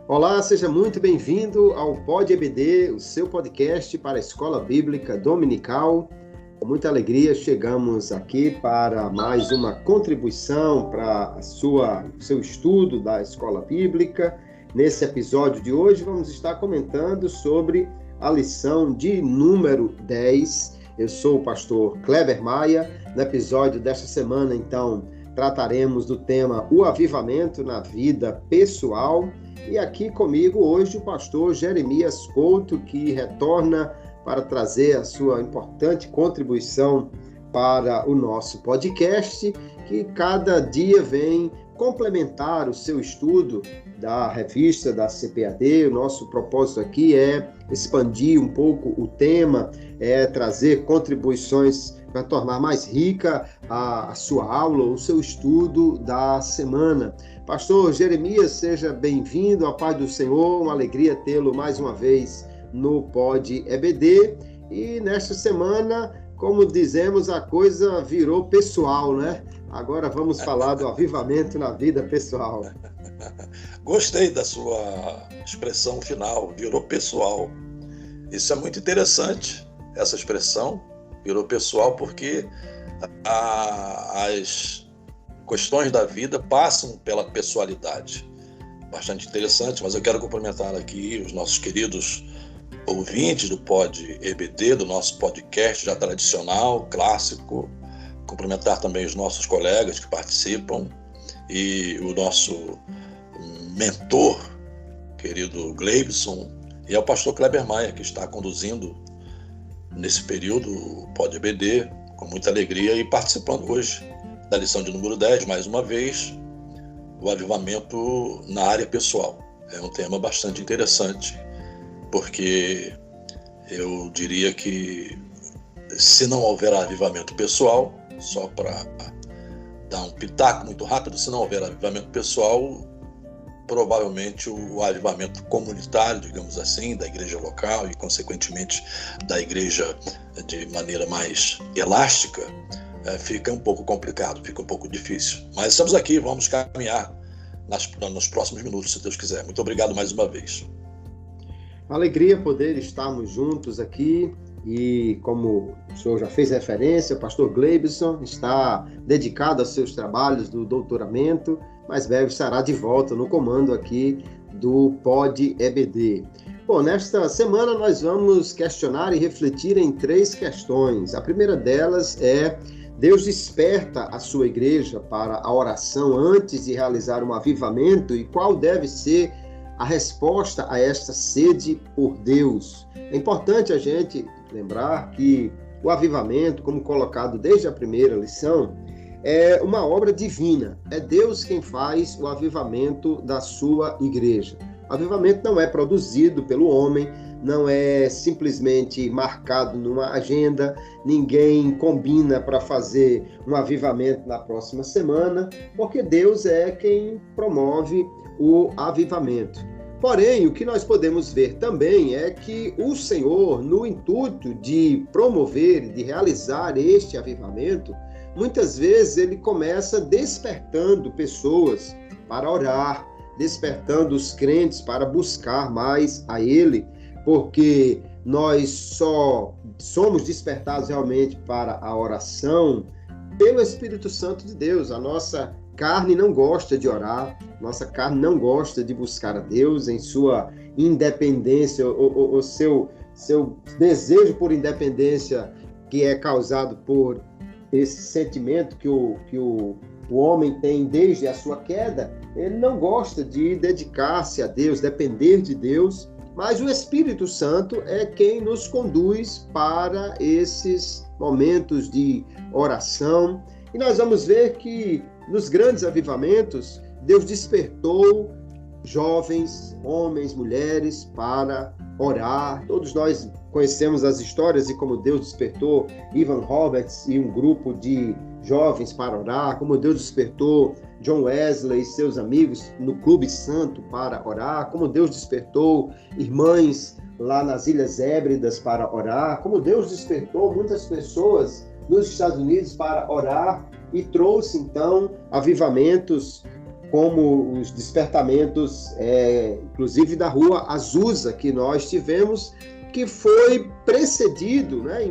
Olá, seja muito bem-vindo ao Pod EBD, o seu podcast para a Escola Bíblica Dominical. Com muita alegria, chegamos aqui para mais uma contribuição para o seu estudo da Escola Bíblica. Nesse episódio de hoje, vamos estar comentando sobre a lição de número 10. Eu sou o pastor Kleber Maia. No episódio desta semana, então, trataremos do tema O Avivamento na Vida Pessoal. E aqui comigo hoje o pastor Jeremias Couto, que retorna para trazer a sua importante contribuição para o nosso podcast, que cada dia vem complementar o seu estudo da revista da CPAD. O nosso propósito aqui é expandir um pouco o tema, trazer contribuições para tornar mais rica a sua aula, o seu estudo da semana. Pastor Jeremias, seja bem-vindo, a paz do Senhor, uma alegria tê-lo mais uma vez no Pod EBD. E nesta semana, como dizemos, a coisa virou pessoal, né? Agora vamos falar do avivamento na vida pessoal. Gostei da sua expressão final, virou pessoal. Isso é muito interessante, essa expressão, virou pessoal, porque as questões da vida passam pela pessoalidade. Bastante interessante, mas eu quero cumprimentar aqui os nossos queridos ouvintes do Pod EBD, do nosso podcast já tradicional, clássico. Cumprimentar também os nossos colegas que participam e o nosso mentor, querido Gleibson, e ao pastor Kleber Maia, que está conduzindo nesse período o Pod EBD com muita alegria e participando hoje da lição de número 10, mais uma vez, o avivamento na área pessoal. É um tema bastante interessante, porque eu diria que se não houver avivamento pessoal, só para dar um pitaco muito rápido, se não houver avivamento pessoal, provavelmente o avivamento comunitário, digamos assim, da igreja local e, consequentemente, da igreja de maneira mais elástica, fica um pouco complicado, fica um pouco difícil. Mas estamos aqui, vamos caminhar nos próximos minutos, se Deus quiser. Muito obrigado mais uma vez. Alegria poder estarmos juntos aqui e, como o senhor já fez referência, o pastor Gleibson está dedicado aos seus trabalhos do doutoramento, mas breve estará de volta no comando aqui do Pod EBD. Bom, nesta semana nós vamos questionar e refletir em 3 questões. A primeira delas é: Deus desperta a sua igreja para a oração antes de realizar um avivamento, e qual deve ser a resposta a esta sede por Deus? É importante a gente lembrar que o avivamento, como colocado desde a primeira lição, é uma obra divina. É Deus quem faz o avivamento da sua igreja. O avivamento não é produzido pelo homem, não é simplesmente marcado numa agenda, ninguém combina para fazer um avivamento na próxima semana, porque Deus é quem promove o avivamento. Porém, o que nós podemos ver também é que o Senhor, no intuito de promover, de realizar este avivamento, muitas vezes ele começa despertando pessoas para orar, despertando os crentes para buscar mais a Ele, porque nós só somos despertados realmente para a oração pelo Espírito Santo de Deus. A nossa carne não gosta de orar, nossa carne não gosta de buscar a Deus em sua independência, o seu desejo por independência, que é causado por esse sentimento que o homem tem desde a sua queda. Ele não gosta de dedicar-se a Deus, depender de Deus, mas o Espírito Santo é quem nos conduz para esses momentos de oração. E nós vamos ver que nos grandes avivamentos, Deus despertou jovens, homens, mulheres para orar. Todos nós conhecemos as histórias de como Deus despertou Evan Roberts e um grupo de jovens para orar, como Deus despertou John Wesley e seus amigos no Clube Santo para orar, como Deus despertou irmãs lá nas Ilhas Hébridas para orar, como Deus despertou muitas pessoas nos Estados Unidos para orar e trouxe, então, avivamentos como os despertamentos, inclusive da rua Azusa, que nós tivemos, que foi precedido, né,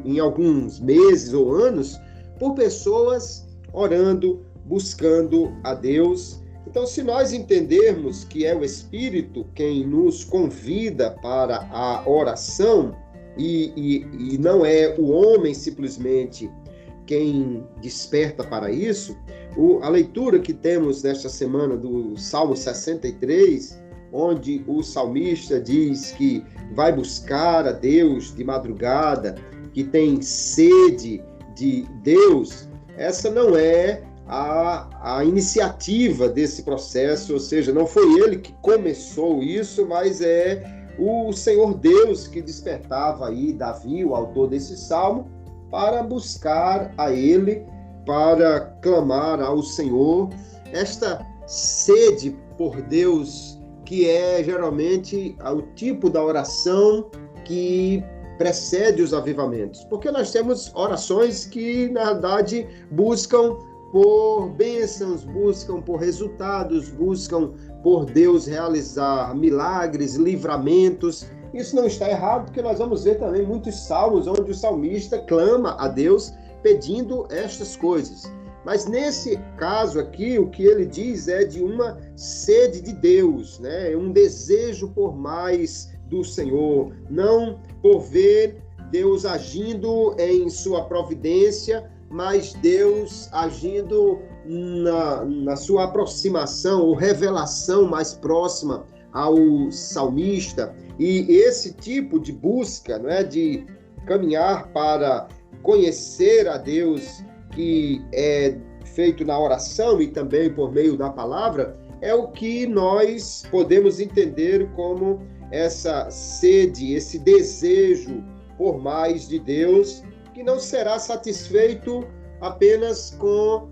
em alguns meses ou anos, por pessoas orando, buscando a Deus. Então, se nós entendermos que é o Espírito quem nos convida para a oração e não é o homem simplesmente quem desperta para isso, a leitura que temos nesta semana do Salmo 63, onde o salmista diz que vai buscar a Deus de madrugada, que tem sede de Deus, essa não é a iniciativa desse processo, ou seja, não foi ele que começou isso, mas é o Senhor Deus que despertava aí Davi, o autor desse salmo, para buscar a ele, para clamar ao Senhor. Esta sede por Deus, que é geralmente o tipo da oração que precede os avivamentos, porque nós temos orações que, na verdade, buscam por bênçãos, buscam por resultados, buscam por Deus realizar milagres, livramentos. Isso não está errado, porque nós vamos ver também muitos salmos onde o salmista clama a Deus pedindo estas coisas. Mas nesse caso aqui, o que ele diz é de uma sede de Deus, né? Um desejo por mais do Senhor, não por ver Deus agindo em sua providência, mas Deus agindo na sua aproximação ou revelação mais próxima ao salmista. E esse tipo de busca, não é, de caminhar para conhecer a Deus, que é feito na oração e também por meio da palavra, é o que nós podemos entender como essa sede, esse desejo por mais de Deus, que não será satisfeito apenas com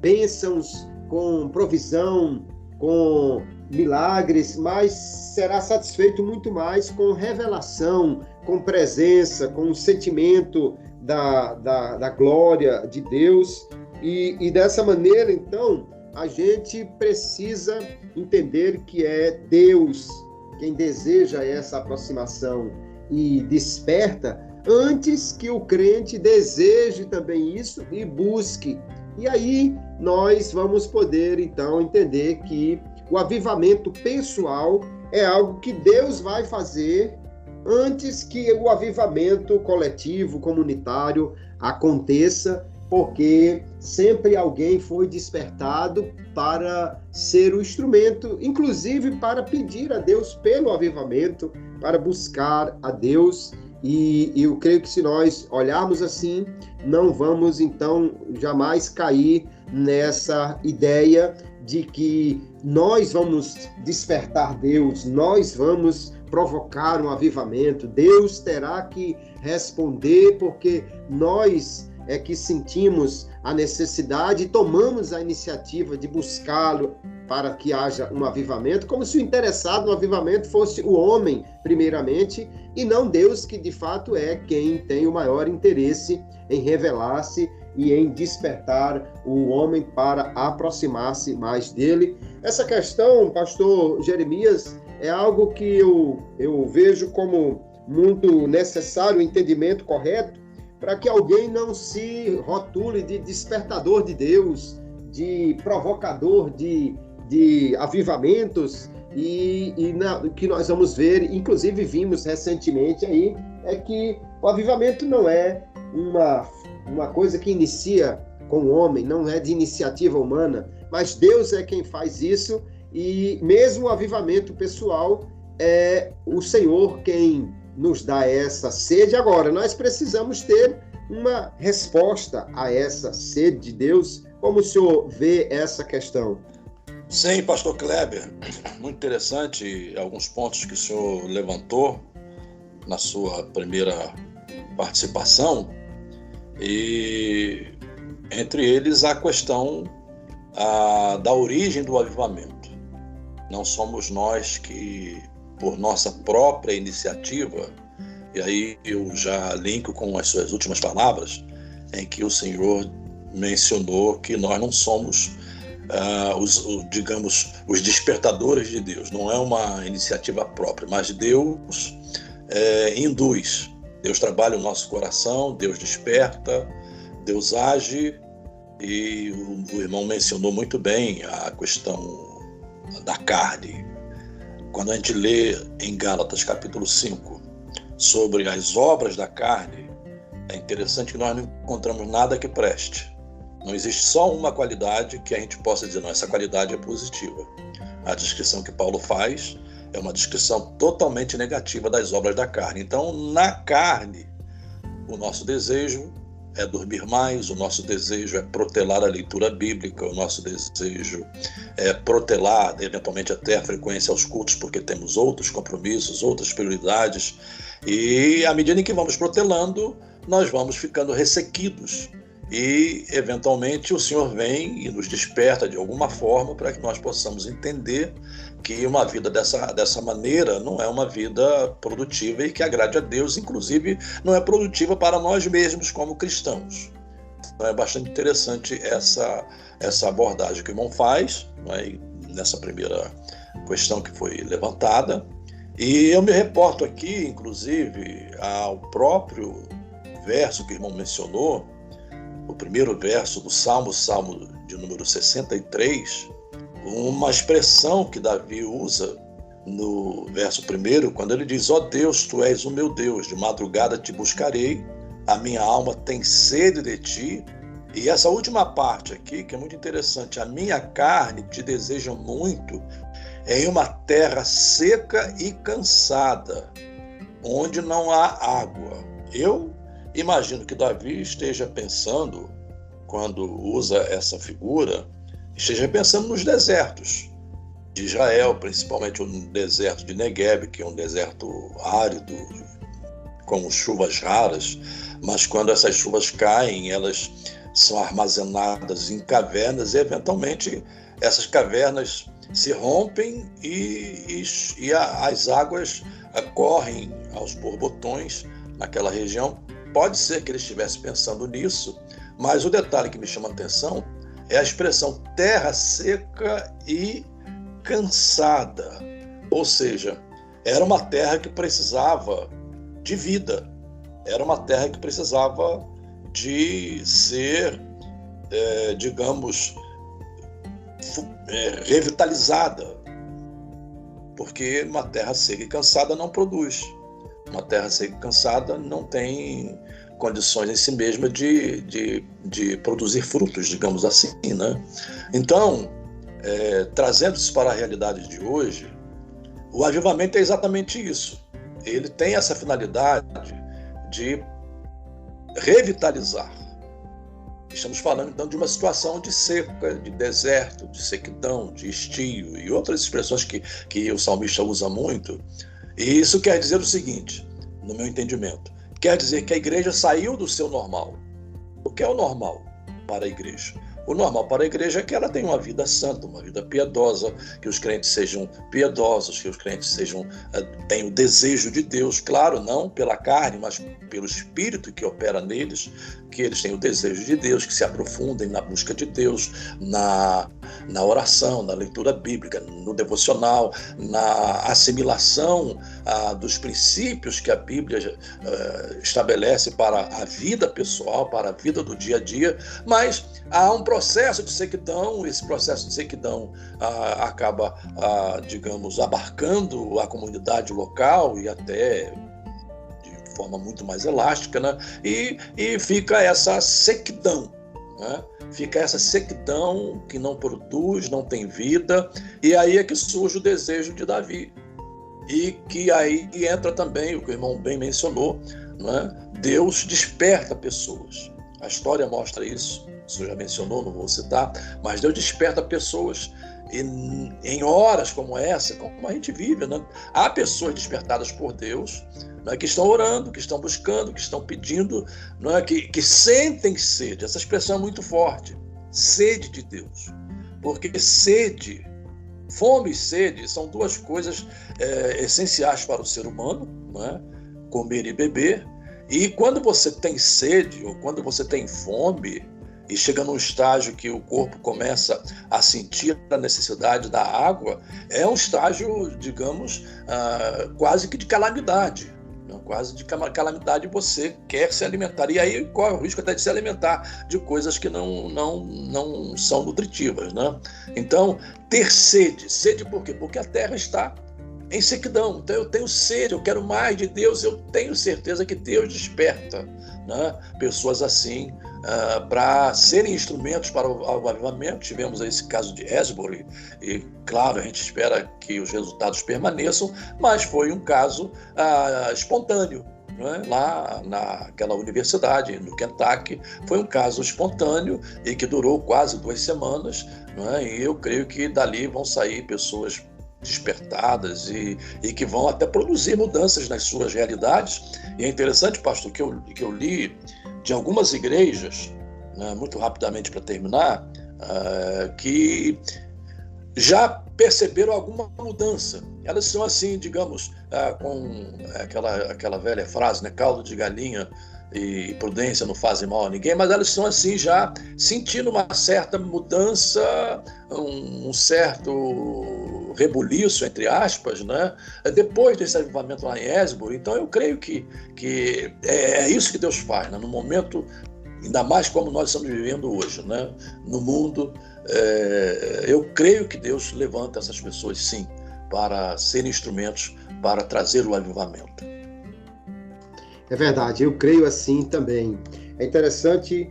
bênçãos, com provisão, com milagres, mas será satisfeito muito mais com revelação, com presença, com o sentimento da glória de Deus. E dessa maneira, então, a gente precisa entender que é Deus quem deseja essa aproximação e desperta antes que o crente deseje também isso e busque. E aí nós vamos poder, então, entender que o avivamento pessoal é algo que Deus vai fazer antes que o avivamento coletivo, comunitário aconteça, porque sempre alguém foi despertado para ser o instrumento, inclusive para pedir a Deus pelo avivamento, para buscar a Deus. E eu creio que se nós olharmos assim, não vamos então jamais cair nessa ideia de que nós vamos despertar Deus, nós vamos provocar um avivamento, Deus terá que responder porque nós é que sentimos a necessidade e tomamos a iniciativa de buscá-lo para que haja um avivamento, como se o interessado no avivamento fosse o homem, primeiramente, e não Deus, que de fato é quem tem o maior interesse em revelar-se e em despertar o homem para aproximar-se mais dele. Essa questão, pastor Jeremias, é algo que eu vejo como muito necessário, o entendimento correto, para que alguém não se rotule de despertador de Deus, de provocador de avivamentos, que nós vamos ver, inclusive vimos recentemente aí, é que o avivamento não é uma coisa que inicia com o homem, não é de iniciativa humana, mas Deus é quem faz isso, e mesmo o avivamento pessoal é o Senhor quem nos dá essa sede. Agora, nós precisamos ter uma resposta a essa sede de Deus. Como o senhor vê essa questão? Sim, pastor Kleber, muito interessante alguns pontos que o senhor levantou na sua primeira participação, e entre eles a questão da origem do avivamento. Não somos nós que, por nossa própria iniciativa, e aí eu já linko com as suas últimas palavras, em que o Senhor mencionou que nós não somos digamos, os despertadores de Deus. Não é uma iniciativa própria, mas Deus induz. Deus trabalha o nosso coração, Deus desperta, Deus age, e o irmão mencionou muito bem a questão da carne. Quando a gente lê em Gálatas capítulo 5 sobre as obras da carne, é interessante que nós não encontramos nada que preste. Não existe só uma qualidade que a gente possa dizer, não, essa qualidade é positiva. A descrição que Paulo faz é uma descrição totalmente negativa das obras da carne. Então, na carne, o nosso desejo é dormir mais, o nosso desejo é protelar a leitura bíblica, o nosso desejo é protelar, eventualmente até a frequência aos cultos, porque temos outros compromissos, outras prioridades. E à medida em que vamos protelando, nós vamos ficando ressequidos. E, eventualmente, o Senhor vem e nos desperta de alguma forma para que nós possamos entender que uma vida dessa maneira não é uma vida produtiva e que agrade a Deus, inclusive não é produtiva para nós mesmos como cristãos. Então é bastante interessante essa abordagem que o irmão faz, né, nessa primeira questão que foi levantada. E eu me reporto aqui, inclusive, ao próprio verso que o irmão mencionou, o primeiro verso do Salmo de número 63, uma expressão que Davi usa no verso 1, quando ele diz: ó Deus, tu és o meu Deus, de madrugada te buscarei, a minha alma tem sede de ti. E essa última parte aqui, que é muito interessante: a minha carne te deseja muito em uma terra seca e cansada, onde não há água. Eu imagino que Davi esteja pensando, quando usa essa figura, esteja pensando nos desertos de Israel, principalmente o deserto de Negueb, que é um deserto árido, com chuvas raras, mas quando essas chuvas caem, elas são armazenadas em cavernas e, eventualmente, essas cavernas se rompem e as águas correm aos borbotões naquela região. Pode ser que ele estivesse pensando nisso, mas o detalhe que me chama a atenção é a expressão terra seca e cansada. Ou seja, era uma terra que precisava de vida, era uma terra que precisava de ser, digamos, revitalizada, porque uma terra seca e cansada não produz. Uma terra seca e cansada não tem condições em si mesma de produzir frutos, digamos assim, né? Então, trazendo isso para a realidade de hoje, o avivamento é exatamente isso. Ele tem essa finalidade de revitalizar. Estamos falando, então, de uma situação de seca, de deserto, de sequidão, de estio e outras expressões que o salmista usa muito. E isso quer dizer o seguinte, no meu entendimento: quer dizer que a igreja saiu do seu normal. O que é o normal para a igreja? O normal para a igreja é que ela tenha uma vida santa, uma vida piedosa, que os crentes sejam piedosos, que os crentes tenham o desejo de Deus, claro, não pela carne, mas pelo Espírito que opera neles, que eles tenham o desejo de Deus, que se aprofundem na busca de Deus, na oração, na leitura bíblica, no devocional, na assimilação dos princípios que a Bíblia estabelece para a vida pessoal, para a vida do dia a dia, mas há um processo de sequidão. Esse processo de sequidão acaba, digamos, abarcando a comunidade local e até de forma muito mais elástica, né? E fica essa sequidão, né? Fica essa sequidão que não produz, não tem vida, e aí é que surge o desejo de Davi. E que aí entra também o que o irmão bem mencionou, né? Deus desperta pessoas. A história mostra isso. O senhor já mencionou, não vou citar, mas Deus desperta pessoas em horas como essa, como a gente vive, né? Há pessoas despertadas por Deus, né, que estão orando, que estão buscando, que estão pedindo, né, que sentem sede. Essa expressão é muito forte, sede de Deus, porque sede, fome e sede são duas coisas essenciais para o ser humano, né? Comer e beber. E quando você tem sede ou quando você tem fome, e chega num estágio que o corpo começa a sentir a necessidade da água, é um estágio, digamos, quase que de calamidade. Quase de calamidade, você quer se alimentar. E aí corre o risco até de se alimentar de coisas que não são nutritivas, né? Então, ter sede. Sede por quê? Porque a terra está em sequidão. Então, eu tenho sede, eu quero mais de Deus. Eu tenho certeza que Deus desperta, né, pessoas assim para serem instrumentos para o avivamento. Tivemos esse caso de Asbury e, claro, a gente espera que os resultados permaneçam, mas foi um caso espontâneo, né? Lá naquela universidade, no Kentucky, foi um caso espontâneo e que durou quase 2 semanas, né? E eu creio que dali vão sair pessoas despertadas e que vão até produzir mudanças nas suas realidades. E é interessante, pastor, que eu li de algumas igrejas, né, muito rapidamente para terminar, que já perceberam alguma mudança. Elas são assim, digamos, com aquela velha frase, né, caldo de galinha e prudência não fazem mal a ninguém, mas elas são assim já sentindo uma certa mudança, um certo rebuliço, entre aspas, né? Depois desse avivamento lá em Asbury. Então eu creio que é isso que Deus faz, né? No momento, ainda mais como nós estamos vivendo hoje, né? No mundo, eu creio que Deus levanta essas pessoas, sim, para serem instrumentos para trazer o avivamento. É verdade, eu creio assim também. É interessante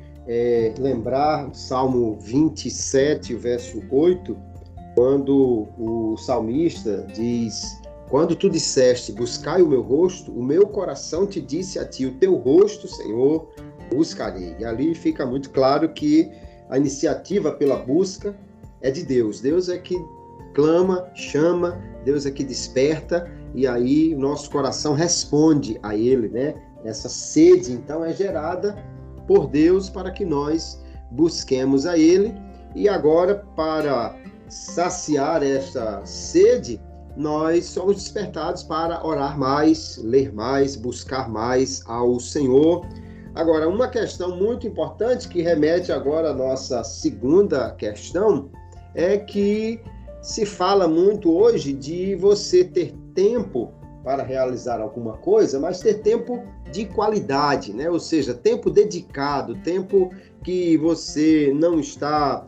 lembrar o Salmo 27, verso 8, quando o salmista diz: quando tu disseste, buscai o meu rosto, o meu coração te disse a ti, o teu rosto, Senhor, buscarei. E ali fica muito claro que a iniciativa pela busca é de Deus. Deus é que clama, chama, Deus é que desperta, e aí o nosso coração responde a Ele, né? Essa sede, então, é gerada por Deus para que nós busquemos a Ele. E agora, para saciar esta sede, nós somos despertados para orar mais, ler mais, buscar mais ao Senhor. Agora, uma questão muito importante que remete agora à nossa segunda questão é que se fala muito hoje de você ter tempo para realizar alguma coisa, mas ter tempo de qualidade, né? Ou seja, tempo dedicado, tempo que você não está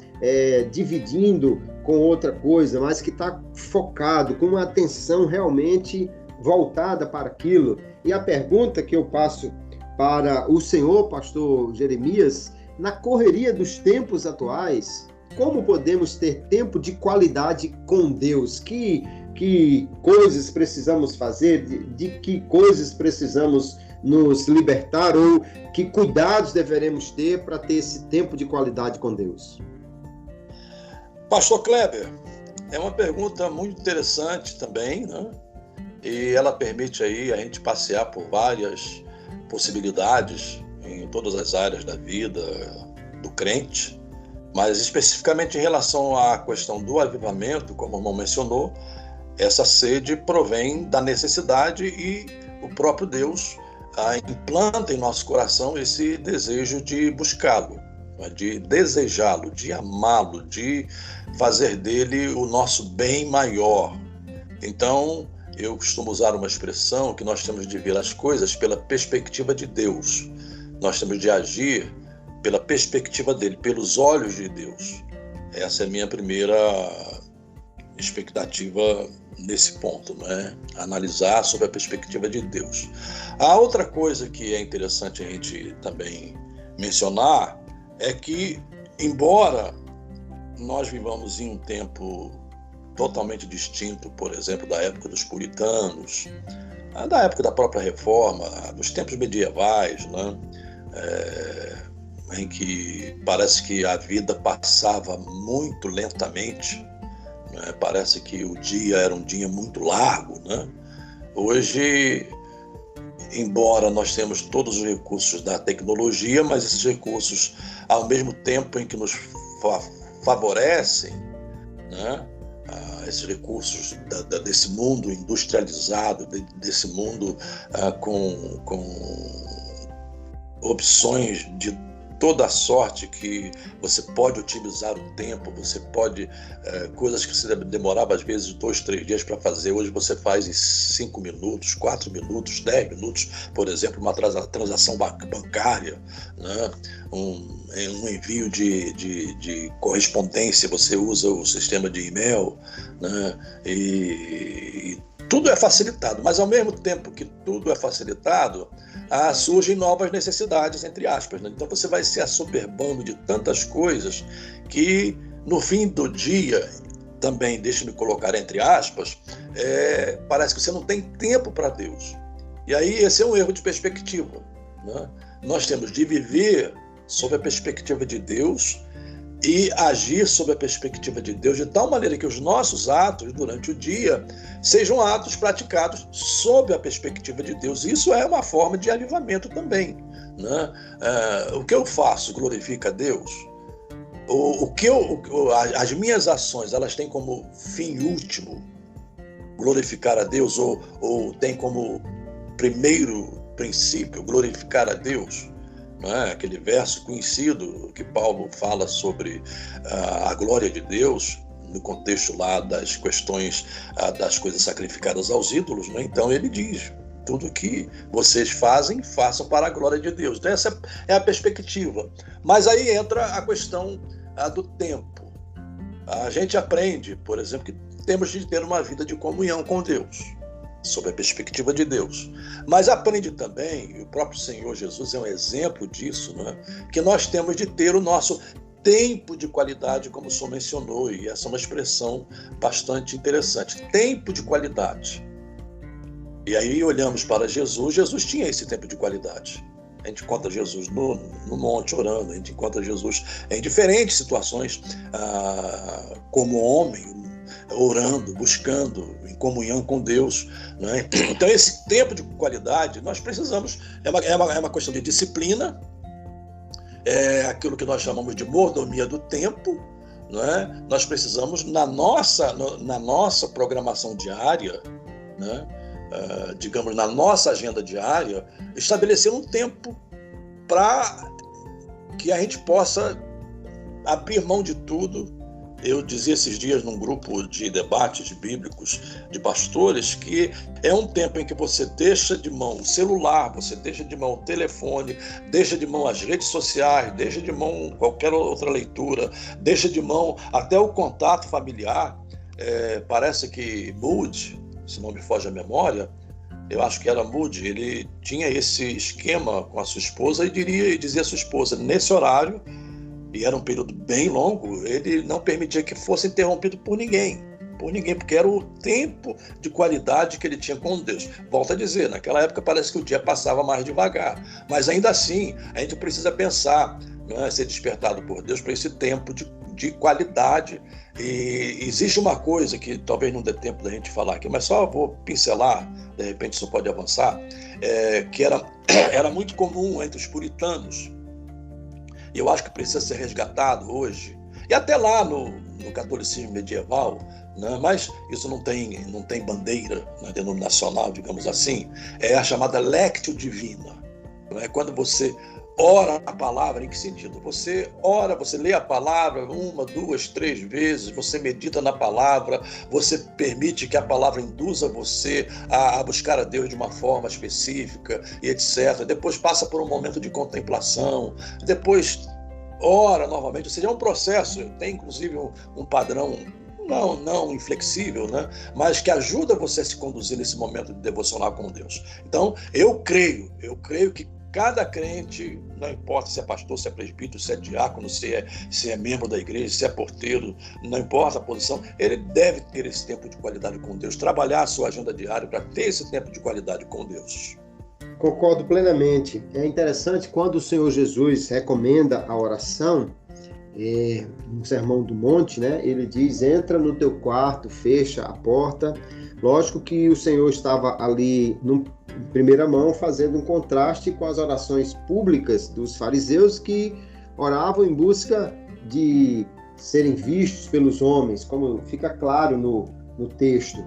dividindo com outra coisa, mas que está focado, com uma atenção realmente voltada para aquilo. E a pergunta que eu passo para o senhor, pastor Jeremias, na correria dos tempos atuais, como podemos ter tempo de qualidade com Deus? Que coisas precisamos fazer? De que coisas precisamos nos libertar? Ou que cuidados deveremos ter para ter esse tempo de qualidade com Deus? Pastor Kleber, é uma pergunta muito interessante também, né? E ela permite aí a gente passear por várias possibilidades em todas as áreas da vida do crente, mas especificamente em relação à questão do avivamento, como o irmão mencionou, essa sede provém da necessidade e o próprio Deus implanta em nosso coração esse desejo de buscá-lo, de desejá-lo, de amá-lo, de fazer dele o nosso bem maior. Então, eu costumo usar uma expressão que nós temos de ver as coisas pela perspectiva de Deus. Nós temos de agir pela perspectiva dele, pelos olhos de Deus. Essa é a minha primeira expectativa nesse ponto, né? Analisar sob a perspectiva de Deus. A outra coisa que é interessante a gente também mencionar é que, embora nós vivamos em um tempo totalmente distinto, por exemplo, da época dos puritanos, da época da própria Reforma, dos tempos medievais, né? Em que parece que a vida passava muito lentamente, né? Parece que o dia era um dia muito largo, né? Hoje, embora nós temos todos os recursos da tecnologia, mas esses recursos, ao mesmo tempo em que nos favorecem, né? Esses recursos desse mundo industrializado, desse mundo com opções de toda a sorte que você pode otimizar o tempo, você pode, coisas que você demorava às vezes 2, 3 dias para fazer, hoje você faz em 5 minutos, 4 minutos, 10 minutos, por exemplo, uma transação bancária, né? Um envio de correspondência, você usa o sistema de e-mail, né? E tudo é facilitado, mas ao mesmo tempo que tudo é facilitado, surgem novas necessidades, entre aspas, né? Então você vai se assoberbando de tantas coisas que no fim do dia, também, deixe-me colocar entre aspas, parece que você não tem tempo para Deus. E aí esse é um erro de perspectiva, né? Nós temos de viver sob a perspectiva de Deus e agir sob a perspectiva de Deus de tal maneira que os nossos atos durante o dia sejam atos praticados sob a perspectiva de Deus. Isso é uma forma de avivamento também, né? O que eu faço glorifica a Deus? As minhas ações, elas têm como fim último glorificar a Deus ou tem como primeiro princípio glorificar a Deus? Aquele verso conhecido que Paulo fala sobre a glória de Deus, no contexto lá das questões das coisas sacrificadas aos ídolos, né? Então ele diz, tudo que vocês fazem, façam para a glória de Deus. Então essa é a perspectiva. Mas aí entra a questão do tempo. A gente aprende, por exemplo, que temos de ter uma vida de comunhão com Deus, sob a perspectiva de Deus. Mas aprende também, e o próprio Senhor Jesus é um exemplo disso, né? Que nós temos de ter o nosso tempo de qualidade, como o senhor mencionou, e essa é uma expressão bastante interessante. Tempo de qualidade. E aí olhamos para Jesus, Jesus tinha esse tempo de qualidade. A gente encontra Jesus no monte orando, a gente encontra Jesus em diferentes situações, como homem, orando, buscando, em comunhão com Deus, né? Então esse tempo de qualidade nós precisamos, é uma questão de disciplina, é aquilo que nós chamamos de mordomia do tempo, né? Nós precisamos na nossa programação diária, né? Digamos, na nossa agenda diária, estabelecer um tempo para que a gente possa abrir mão de tudo. Eu dizia esses dias num grupo de debates bíblicos de pastores que é um tempo em que você deixa de mão o celular, você deixa de mão o telefone, deixa de mão as redes sociais, deixa de mão qualquer outra leitura, deixa de mão até o contato familiar. Parece que Moody, se não me foge a memória, eu acho que era Moody, ele tinha esse esquema com a sua esposa e dizia à sua esposa, nesse horário, e era um período bem longo, ele não permitia que fosse interrompido por ninguém, porque era o tempo de qualidade que ele tinha com Deus. Volto a dizer, naquela época parece que o dia passava mais devagar, mas ainda assim, a gente precisa pensar, né, ser despertado por Deus para esse tempo de qualidade. E existe uma coisa que talvez não dê tempo da gente falar aqui, mas só vou pincelar, de repente isso pode avançar, que era muito comum entre os puritanos. Eu acho que precisa ser resgatado hoje, e até lá no catolicismo medieval, né? Mas isso não tem bandeira, né, denominacional, digamos assim, é a chamada lectio divina. Né? Quando você ora a palavra, em que sentido? Você ora, você lê a palavra 1, 2, 3 vezes, você medita na palavra, você permite que a palavra induza você a buscar a Deus de uma forma específica e etc. Depois passa por um momento de contemplação, depois ora novamente, ou seja, é um processo, tem inclusive um padrão não inflexível, né? Mas que ajuda você a se conduzir nesse momento de devocional com Deus. Então, eu creio que cada crente, não importa se é pastor, se é presbítero, se é diácono, se é membro da igreja, se é porteiro, não importa a posição, ele deve ter esse tempo de qualidade com Deus, trabalhar a sua agenda diária para ter esse tempo de qualidade com Deus. Concordo plenamente. É interessante quando o Senhor Jesus recomenda a oração, no Sermão do Monte, né? Ele diz, entra no teu quarto, fecha a porta. Lógico que o Senhor estava ali em primeira mão fazendo um contraste com as orações públicas dos fariseus que oravam em busca de serem vistos pelos homens, como fica claro no texto.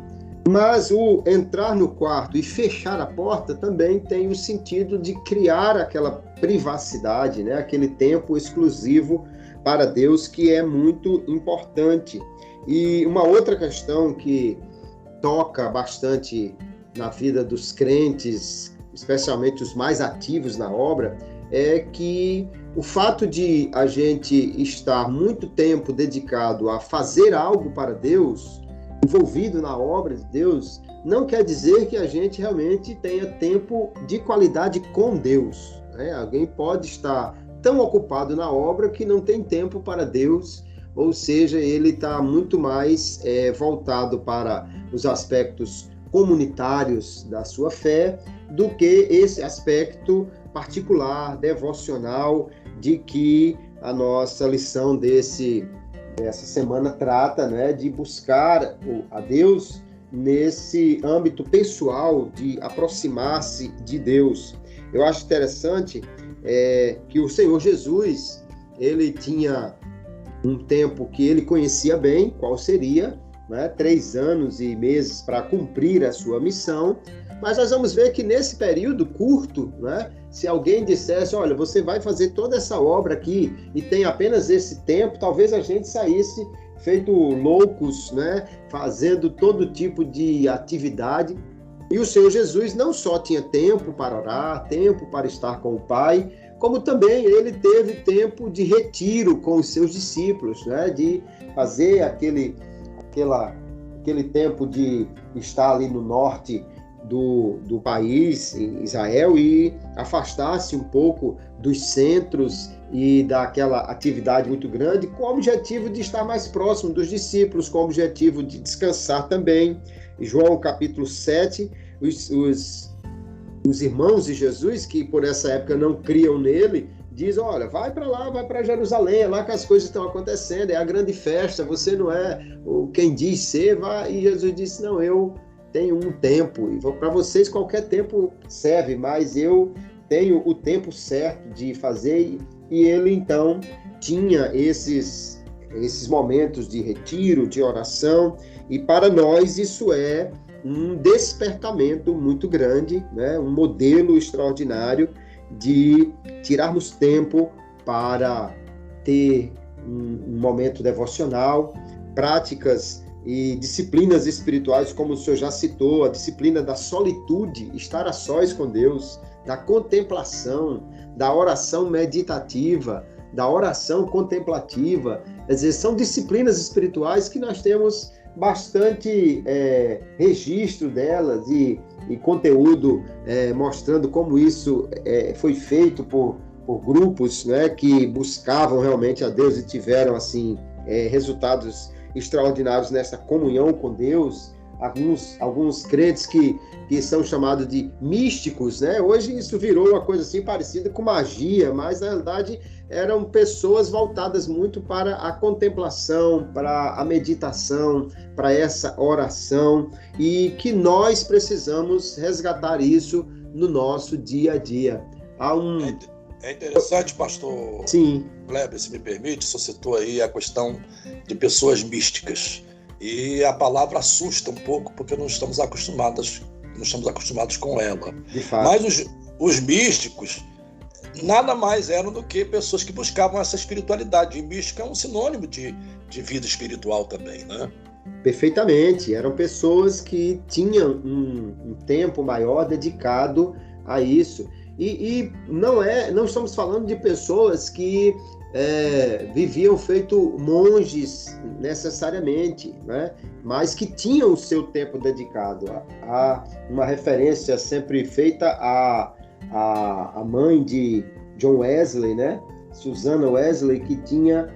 Mas o entrar no quarto e fechar a porta também tem o sentido de criar aquela privacidade, né? Aquele tempo exclusivo para Deus, que é muito importante. E uma outra questão que toca bastante na vida dos crentes, especialmente os mais ativos na obra, é que o fato de a gente estar muito tempo dedicado a fazer algo para Deus, envolvido na obra de Deus, não quer dizer que a gente realmente tenha tempo de qualidade com Deus, né? Alguém pode estar tão ocupado na obra que não tem tempo para Deus, ou seja, ele está muito mais voltado para os aspectos comunitários da sua fé do que esse aspecto particular, devocional, de que a nossa lição dessa semana trata, né, de buscar a Deus nesse âmbito pessoal, de aproximar-se de Deus. Eu acho interessante que o Senhor Jesus, ele tinha um tempo que ele conhecia bem, qual seria, né, 3 anos e meses para cumprir a sua missão, mas nós vamos ver que nesse período curto, né, se alguém dissesse, olha, você vai fazer toda essa obra aqui e tem apenas esse tempo, talvez a gente saísse feito loucos, né, fazendo todo tipo de atividade. E o Senhor Jesus não só tinha tempo para orar, tempo para estar com o Pai, como também ele teve tempo de retiro com os seus discípulos, né, de fazer aquele tempo de estar ali no norte do país, em Israel, e afastar-se um pouco dos centros e daquela atividade muito grande, com o objetivo de estar mais próximo dos discípulos, com o objetivo de descansar também. João capítulo 7, os irmãos de Jesus, que por essa época não criam nele, diz, olha, vai para lá, vai para Jerusalém, é lá que as coisas estão acontecendo, é a grande festa, você não é quem diz ser, vai. E Jesus disse, não, eu tenho um tempo, e para vocês qualquer tempo serve, mas eu tenho o tempo certo de fazer. E ele então tinha esses momentos de retiro, de oração, e para nós isso é um despertamento muito grande, né? Um modelo extraordinário de tirarmos tempo para ter um momento devocional, práticas e disciplinas espirituais, como o senhor já citou, a disciplina da solitude, estar a sós com Deus, da contemplação, da oração meditativa, da oração contemplativa. Quer dizer, são disciplinas espirituais que nós temos bastante registro delas e conteúdo mostrando como isso foi feito por grupos, né, que buscavam realmente a Deus e tiveram assim resultados extraordinários nessa comunhão com Deus. Alguns crentes que são chamados de místicos, né? Hoje isso virou uma coisa assim parecida com magia, mas na verdade eram pessoas voltadas muito para a contemplação, para a meditação, para essa oração, e que nós precisamos resgatar isso no nosso dia a dia. É interessante, pastor Kleber, se me permite, você citou aí a questão de pessoas místicas. E a palavra assusta um pouco, porque não estamos acostumados com ela. De fato. Mas os místicos nada mais eram do que pessoas que buscavam essa espiritualidade. E místico é um sinônimo de vida espiritual também, né? Perfeitamente. Eram pessoas que tinham um tempo maior dedicado a isso. E não estamos falando de pessoas que viviam feito monges necessariamente, né? Mas que tinham o seu tempo dedicado. Há uma referência sempre feita à mãe de John Wesley, né? Susanna Wesley, que tinha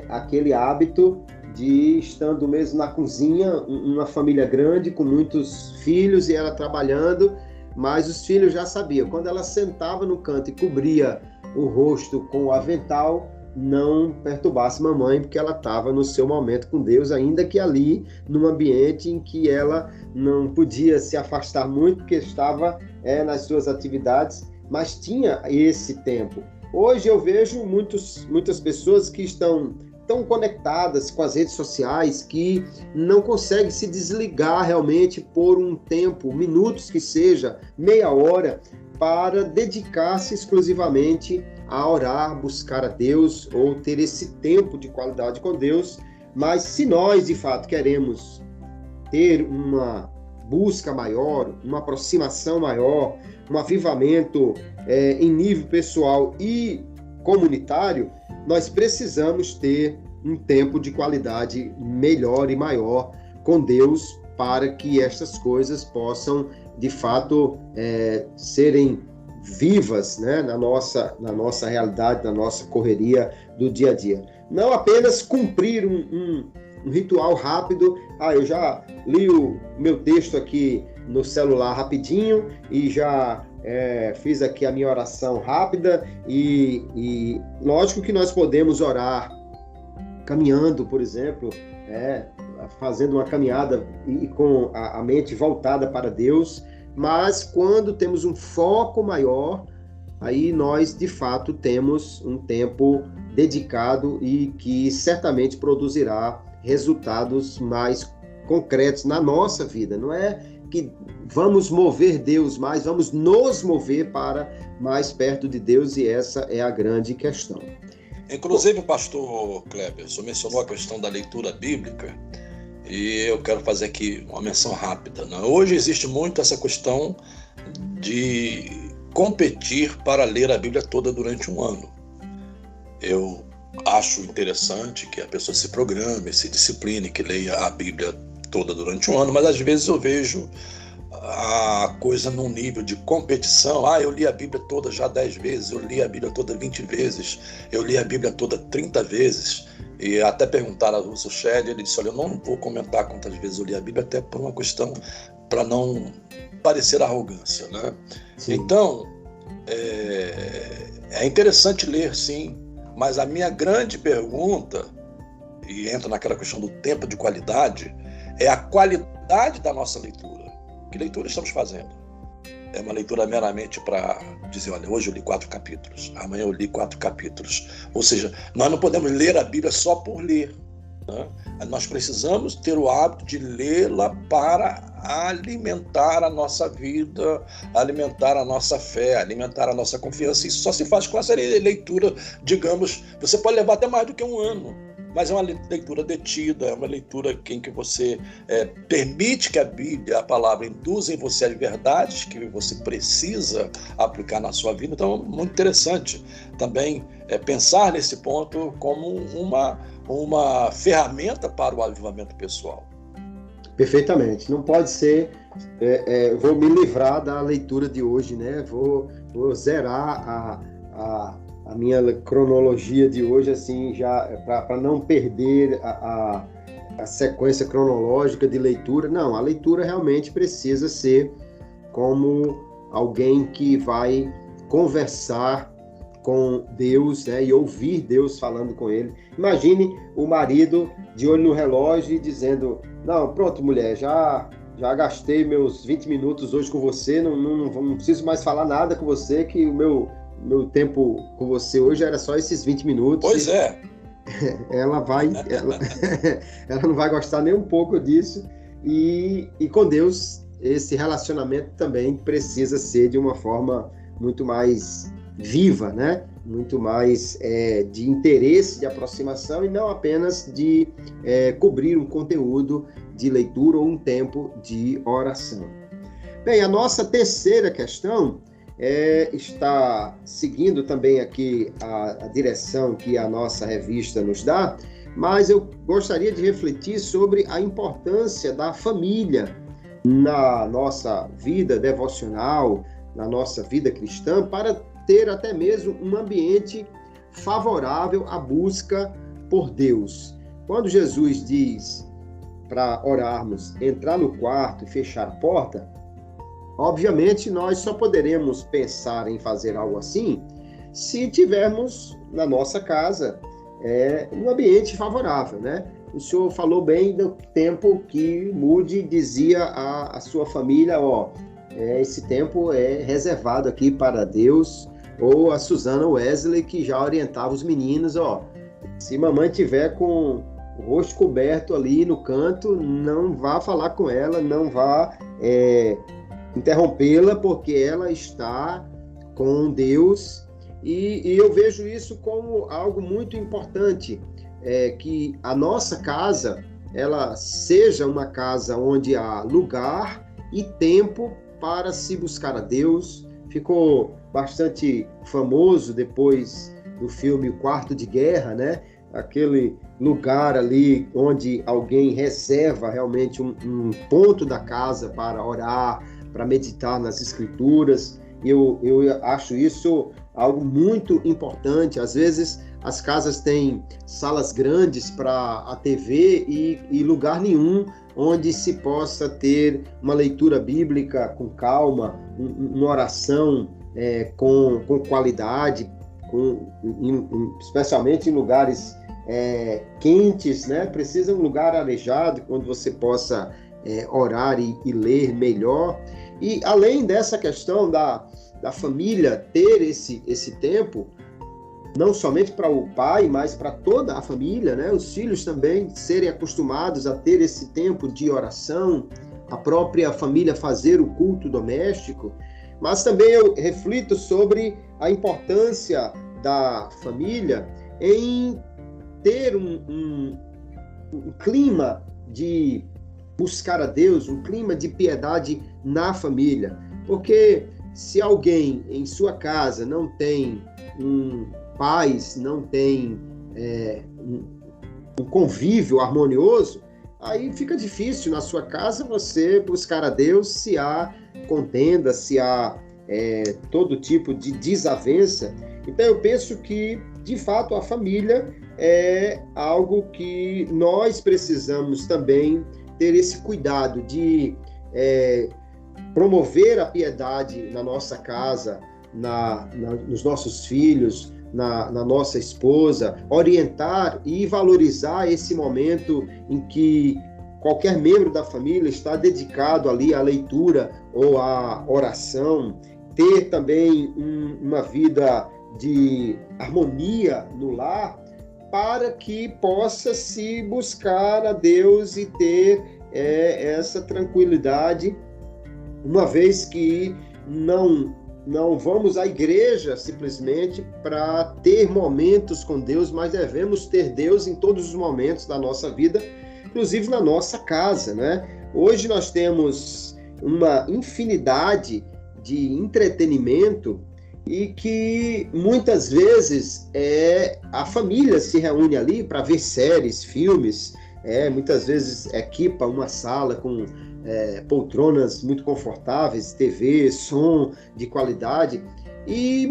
aquele hábito de, estando mesmo na cozinha, uma família grande com muitos filhos e ela trabalhando, mas os filhos já sabiam. Quando ela sentava no canto e cobria o rosto com o avental, não perturbasse mamãe, porque ela estava no seu momento com Deus, ainda que ali, num ambiente em que ela não podia se afastar muito, porque estava nas suas atividades, mas tinha esse tempo. Hoje eu vejo muitas pessoas que estão tão conectadas com as redes sociais que não conseguem se desligar realmente por um tempo, minutos que seja, meia hora, para dedicar-se exclusivamente a orar, buscar a Deus ou ter esse tempo de qualidade com Deus. Mas se nós, de fato, queremos ter uma busca maior, uma aproximação maior, um avivamento em nível pessoal e comunitário, nós precisamos ter um tempo de qualidade melhor e maior com Deus para que estas coisas possam, de fato, serem vivas, né, na nossa realidade, na nossa correria do dia a dia. Não apenas cumprir um ritual rápido. Eu já li o meu texto aqui no celular rapidinho e já fiz aqui a minha oração rápida e lógico que nós podemos orar caminhando, por exemplo, fazendo uma caminhada e com a mente voltada para Deus, mas quando temos um foco maior, aí nós de fato temos um tempo dedicado e que certamente produzirá resultados mais concretos na nossa vida. Não é que vamos mover Deus mais, vamos nos mover para mais perto de Deus, e essa é a grande questão. Inclusive, o pastor Kleber, o senhor mencionou a questão da leitura bíblica, e eu quero fazer aqui uma menção rápida, né? Hoje existe muito essa questão de competir para ler a Bíblia toda durante um ano. Eu acho interessante que a pessoa se programe, se discipline, que leia a Bíblia toda durante um ano, mas às vezes eu vejo a coisa num nível de competição. Eu li a Bíblia toda já 10 vezes, eu li a Bíblia toda 20 vezes, eu li a Bíblia toda 30 vezes. E até perguntaram a Russell Shedd, ele disse, olha, eu não vou comentar quantas vezes eu li a Bíblia, até por uma questão, para não parecer arrogância, né? Sim. Então, é interessante ler, sim, mas a minha grande pergunta, e entra naquela questão do tempo de qualidade, é a qualidade da nossa leitura. Que leitura estamos fazendo? É uma leitura meramente para dizer, olha, hoje eu li 4 capítulos, amanhã eu li 4 capítulos. Ou seja, nós não podemos ler a Bíblia só por ler, né? Nós precisamos ter o hábito de lê-la para alimentar a nossa vida, alimentar a nossa fé, alimentar a nossa confiança. Isso só se faz com essa leitura, digamos, você pode levar até mais do que um ano, mas é uma leitura detida, é uma leitura em que você permite que a Bíblia, a palavra, induza em você as verdades que você precisa aplicar na sua vida. Então, muito interessante também pensar nesse ponto como uma ferramenta para o avivamento pessoal. Perfeitamente. Não pode ser, vou me livrar da leitura de hoje, né? Vou zerar a minha cronologia de hoje, assim, já para não perder a sequência cronológica de leitura. Não, a leitura realmente precisa ser como alguém que vai conversar com Deus, né, e ouvir Deus falando com ele. Imagine o marido de olho no relógio e dizendo, não, pronto, mulher, já gastei meus 20 minutos hoje com você, não preciso mais falar nada com você, que o meu tempo com você hoje era só esses 20 minutos. Pois é. Ela não vai gostar nem um pouco disso. E com Deus, esse relacionamento também precisa ser de uma forma muito mais viva, né? Muito mais de interesse, de aproximação, e não apenas de cobrir um conteúdo de leitura ou um tempo de oração. Bem, a nossa terceira questão está seguindo também aqui a direção que a nossa revista nos dá, mas eu gostaria de refletir sobre a importância da família na nossa vida devocional, na nossa vida cristã, para ter até mesmo um ambiente favorável à busca por Deus. Quando Jesus diz para orarmos, entrar no quarto e fechar a porta, obviamente nós só poderemos pensar em fazer algo assim se tivermos na nossa casa um ambiente favorável, né? O senhor falou bem do tempo que Moody dizia à sua família, esse tempo é reservado aqui para Deus, ou a Susana Wesley, que já orientava os meninos, Se mamãe tiver com o rosto coberto ali no canto, não vá falar com ela, não vá interrompê-la, porque ela está com Deus. E eu vejo isso como algo muito importante, que a nossa casa, ela seja uma casa onde há lugar e tempo para se buscar a Deus. Ficou bastante famoso depois do filme O Quarto de Guerra, né? Aquele lugar ali onde alguém reserva realmente um ponto da casa para orar, para meditar nas Escrituras. Eu acho isso algo muito importante. Às vezes as casas têm salas grandes para a TV e lugar nenhum onde se possa ter uma leitura bíblica com calma, uma oração com qualidade, especialmente em lugares quentes, né? Precisa um lugar arejado, onde você possa orar e ler melhor. E além dessa questão da família ter esse tempo, não somente para o pai, mas para toda a família, né? Os filhos também serem acostumados a ter esse tempo de oração, a própria família fazer o culto doméstico. Mas também eu reflito sobre a importância da família em ter um clima de buscar a Deus, um clima de piedade na família. Porque se alguém em sua casa não tem paz, não tem um convívio harmonioso, aí fica difícil na sua casa você buscar a Deus se há contenda, se há todo tipo de desavença. Então eu penso que, de fato, a família é algo que nós precisamos também ter esse cuidado de promover a piedade na nossa casa, nos nossos filhos, na nossa esposa, orientar e valorizar esse momento em que qualquer membro da família está dedicado ali à leitura ou à oração, ter também uma vida de harmonia no lar, para que possa se buscar a Deus e ter essa tranquilidade, uma vez que não vamos à igreja simplesmente para ter momentos com Deus, mas devemos ter Deus em todos os momentos da nossa vida, inclusive na nossa casa, né? Hoje nós temos uma infinidade de entretenimento e que muitas vezes a família se reúne ali para ver séries, filmes, muitas vezes equipa uma sala com poltronas muito confortáveis, TV, som de qualidade, e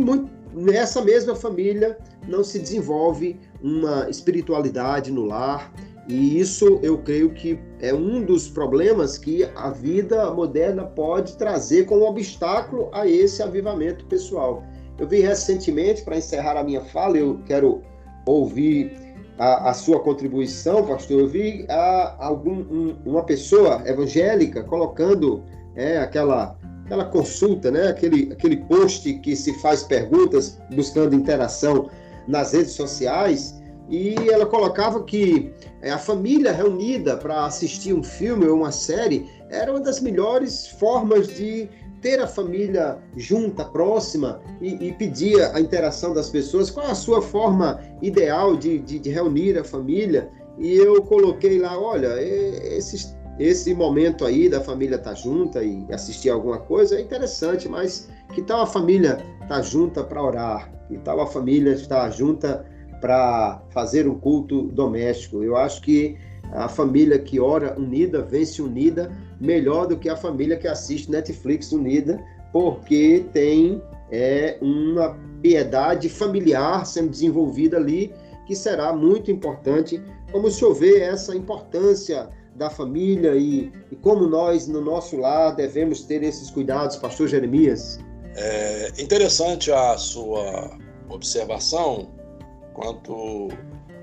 nessa mesma família não se desenvolve uma espiritualidade no lar, e isso eu creio que é um dos problemas que a vida moderna pode trazer como obstáculo a esse avivamento pessoal. Eu vi recentemente, para encerrar a minha fala, eu quero ouvir a sua contribuição, pastor. Eu vi uma pessoa evangélica colocando aquela consulta, né? aquele post que se faz perguntas buscando interação nas redes sociais, e ela colocava que a família reunida para assistir um filme ou uma série era uma das melhores formas de ter a família junta, próxima, e pedia a interação das pessoas. Qual é a sua forma ideal de reunir a família? E eu coloquei lá, olha, esse momento aí da família estar junta e assistir alguma coisa é interessante, mas que tal a família estar junta para orar? Que tal a família estar junta para fazer um culto doméstico? Eu acho que a família que ora unida, vence unida, melhor do que a família que assiste Netflix unida, porque tem uma piedade familiar sendo desenvolvida ali, que será muito importante. Como o senhor vê essa importância da família e como nós, no nosso lar, devemos ter esses cuidados, pastor Jeremias? É interessante a sua observação quanto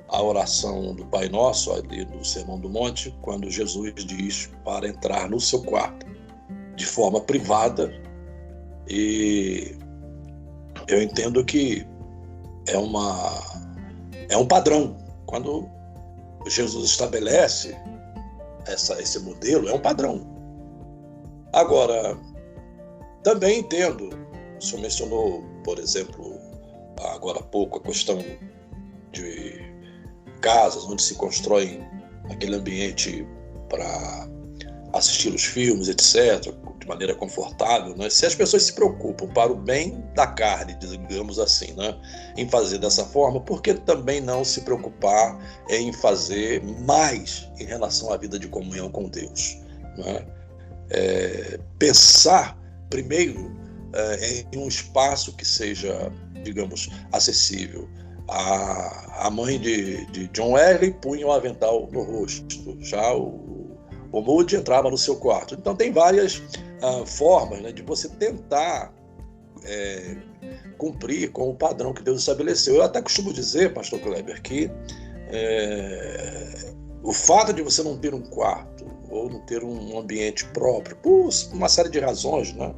à oração do Pai Nosso, ali no Sermão do Monte, quando Jesus diz para entrar no seu quarto de forma privada. E eu entendo que é um padrão quando Jesus estabelece esse modelo, é um padrão. Agora, também entendo, o senhor mencionou, por exemplo, agora há pouco, a questão de casas onde se constrói aquele ambiente para assistir os filmes, etc., de maneira confortável, né? Se as pessoas se preocupam para o bem da carne, digamos assim, né, em fazer dessa forma, por que também não se preocupar em fazer mais em relação à vida de comunhão com Deus, né? Pensar primeiro em um espaço que seja, digamos, acessível. A mãe de John Wesley punha um avental no rosto, já o Moody entrava no seu quarto. Então tem várias formas, né, de você tentar cumprir com o padrão que Deus estabeleceu. Eu até costumo dizer, pastor Kleber, que o fato de você não ter um quarto ou não ter um ambiente próprio, por uma série de razões, né,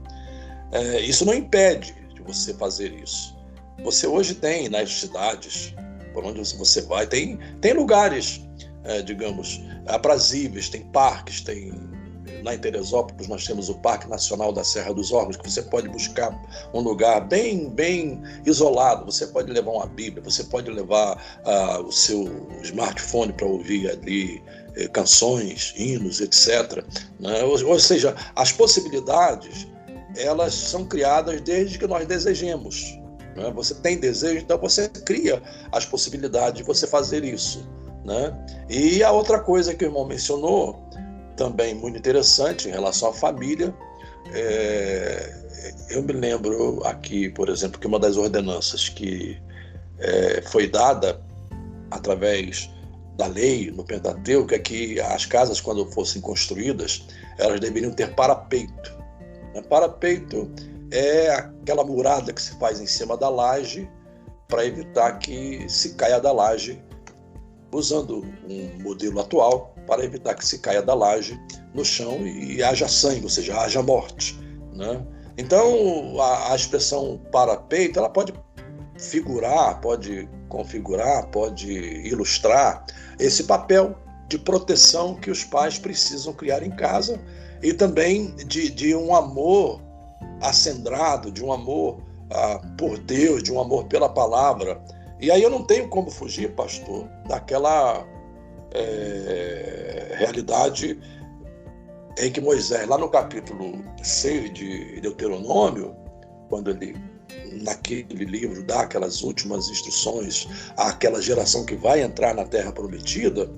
isso não impede de você fazer isso. Você hoje tem nas cidades, por onde você vai, tem lugares, digamos, aprazíveis, tem parques, lá em Teresópolis nós temos o Parque Nacional da Serra dos Órgãos, que você pode buscar um lugar bem isolado, você pode levar uma Bíblia, você pode levar o seu smartphone para ouvir ali canções, hinos, etc., né? Ou seja, as possibilidades, elas são criadas desde que nós desejemos. Você tem desejo, então você cria as possibilidades de você fazer isso, né? E a outra coisa que o irmão mencionou, também muito interessante em relação à família, eu me lembro aqui, por exemplo, que uma das ordenanças que foi dada através da lei no Pentateuco é que as casas, quando fossem construídas, elas deveriam ter parapeito. Parapeito é aquela murada que se faz em cima da laje para evitar que se caia da laje, usando um modelo atual, para evitar que se caia da laje no chão e haja sangue, ou seja, haja morte, né? Então, a expressão parapeito, ela pode figurar, pode configurar, pode ilustrar esse papel de proteção que os pais precisam criar em casa e também de um amor acendrado, de um amor por Deus, de um amor pela palavra. E aí eu não tenho como fugir, pastor, daquela realidade em que Moisés, lá no capítulo 6 de Deuteronômio, quando ele, naquele livro, dá aquelas últimas instruções àquela geração que vai entrar na Terra Prometida,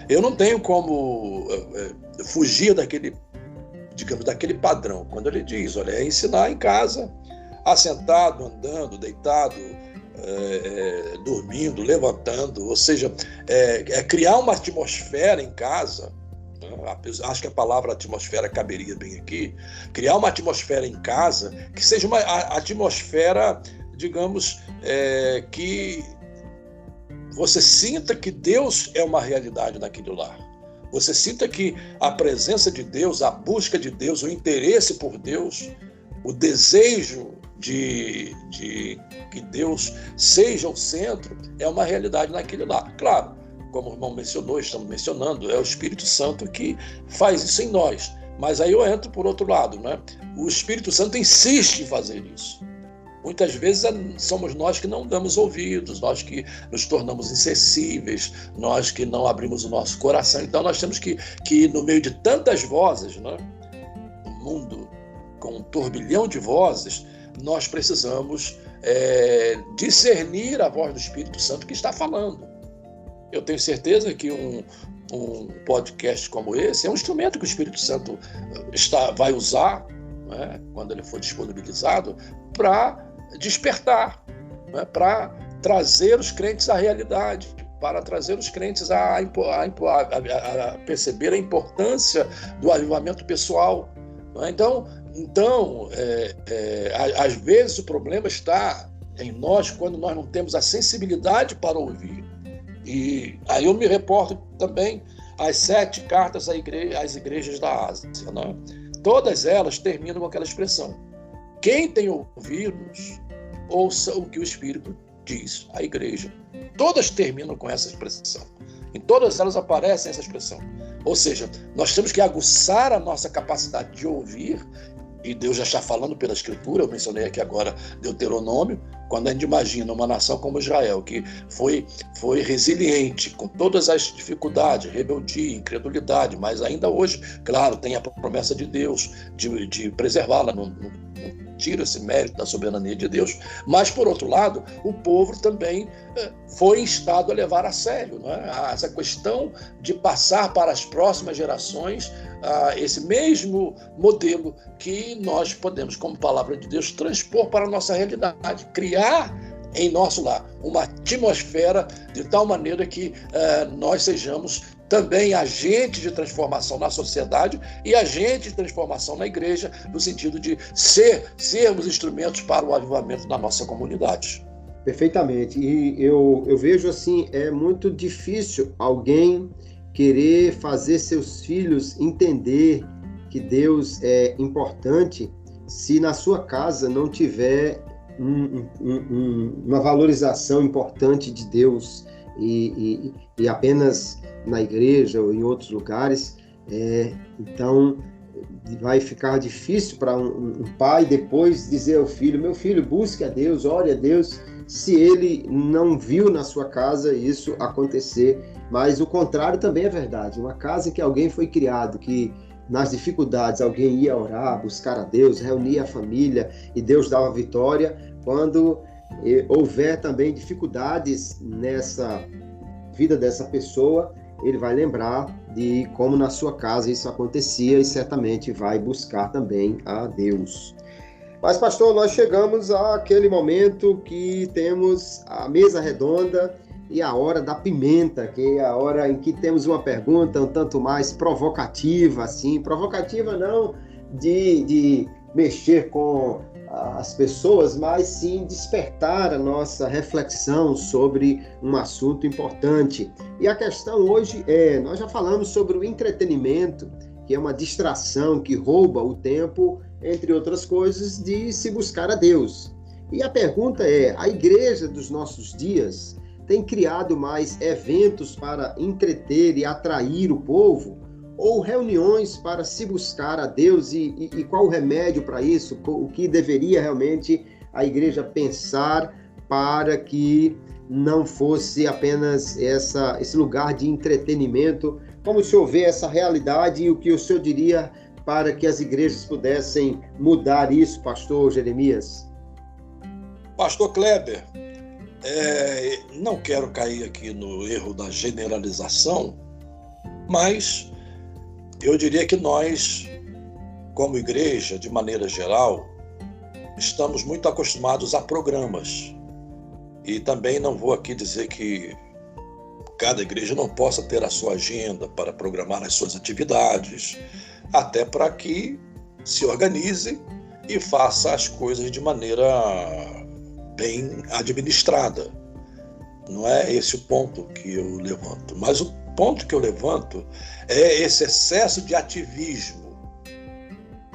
eu não tenho como fugir daquele, digamos, daquele padrão. Quando ele diz, olha, é ensinar em casa, assentado, andando, deitado, dormindo, levantando, ou seja, criar uma atmosfera em casa, né? Acho que a palavra atmosfera caberia bem aqui, criar uma atmosfera em casa que seja uma atmosfera, digamos, que você sinta que Deus é uma realidade naquele lar. Você sinta que a presença de Deus, a busca de Deus, o interesse por Deus, o desejo de que Deus seja o centro, é uma realidade naquele lar. Claro, como o irmão mencionou, estamos mencionando, é o Espírito Santo que faz isso em nós. Mas aí eu entro por outro lado, né? O Espírito Santo insiste em fazer isso. Muitas vezes somos nós que não damos ouvidos, nós que nos tornamos insensíveis, nós que não abrimos o nosso coração. Então nós temos que no meio de tantas vozes, né? Um mundo com um turbilhão de vozes, nós precisamos discernir a voz do Espírito Santo que está falando. Eu tenho certeza que um podcast como esse é um instrumento que o Espírito Santo vai usar, né, quando ele for disponibilizado, para despertar, né, para trazer os crentes à realidade, para trazer os crentes a perceber a importância do avivamento pessoal. Né? Então, às vezes o problema está em nós quando nós não temos a sensibilidade para ouvir. E aí eu me reporto também às 7 cartas às igrejas da Ásia, né? Todas elas terminam com aquela expressão: quem tem ouvidos, ouça o que o Espírito diz a igreja. Todas terminam com essa expressão. Em todas elas aparece essa expressão. Ou seja, nós temos que aguçar a nossa capacidade de ouvir, e Deus já está falando pela Escritura. Eu mencionei aqui agora Deuteronômio, quando a gente imagina uma nação como Israel, que foi resiliente com todas as dificuldades, rebeldia, incredulidade, mas ainda hoje, claro, tem a promessa de Deus de preservá-la, não tira esse mérito da soberania de Deus, mas, por outro lado, o povo também foi instado a levar a sério, não é? Essa questão de passar para as próximas gerações esse mesmo modelo que nós podemos, como palavra de Deus, transpor para a nossa realidade, criar em nosso lar uma atmosfera de tal maneira que nós sejamos também agentes de transformação na sociedade e agentes de transformação na igreja, no sentido de sermos instrumentos para o avivamento da nossa comunidade. Perfeitamente. E eu vejo assim, é muito difícil alguém querer fazer seus filhos entender que Deus é importante se na sua casa não tiver uma valorização importante de Deus e apenas na igreja ou em outros lugares. Então vai ficar difícil para um pai depois dizer ao filho: meu filho, busque a Deus, ore a Deus, se ele não viu na sua casa isso acontecer. Mas o contrário também é verdade. Uma casa em que alguém foi criado, que nas dificuldades alguém ia orar, buscar a Deus, reunir a família e Deus dava vitória. Quando houver também dificuldades nessa vida dessa pessoa, ele vai lembrar de como na sua casa isso acontecia e certamente vai buscar também a Deus. Mas, pastor, nós chegamos àquele momento que temos a mesa redonda e a hora da pimenta, que é a hora em que temos uma pergunta um tanto mais provocativa, assim, provocativa não de mexer com as pessoas, mas sim despertar a nossa reflexão sobre um assunto importante. E a questão hoje nós já falamos sobre o entretenimento, que é uma distração que rouba o tempo, entre outras coisas, de se buscar a Deus. E a pergunta é: a igreja dos nossos dias tem criado mais eventos para entreter e atrair o povo, ou reuniões para se buscar a Deus? E qual o remédio para isso? O que deveria realmente a igreja pensar para que não fosse apenas esse lugar de entretenimento? Como o senhor vê essa realidade e o que o senhor diria para que as igrejas pudessem mudar isso, pastor Jeremias? Pastor Kleber, não quero cair aqui no erro da generalização, mas eu diria que nós, como igreja, de maneira geral, estamos muito acostumados a programas. E também não vou aqui dizer que cada igreja não possa ter a sua agenda para programar as suas atividades, até para que se organize e faça as coisas de maneira bem administrada. Não é esse o ponto que eu levanto. Mas o ponto que eu levanto é esse excesso de ativismo.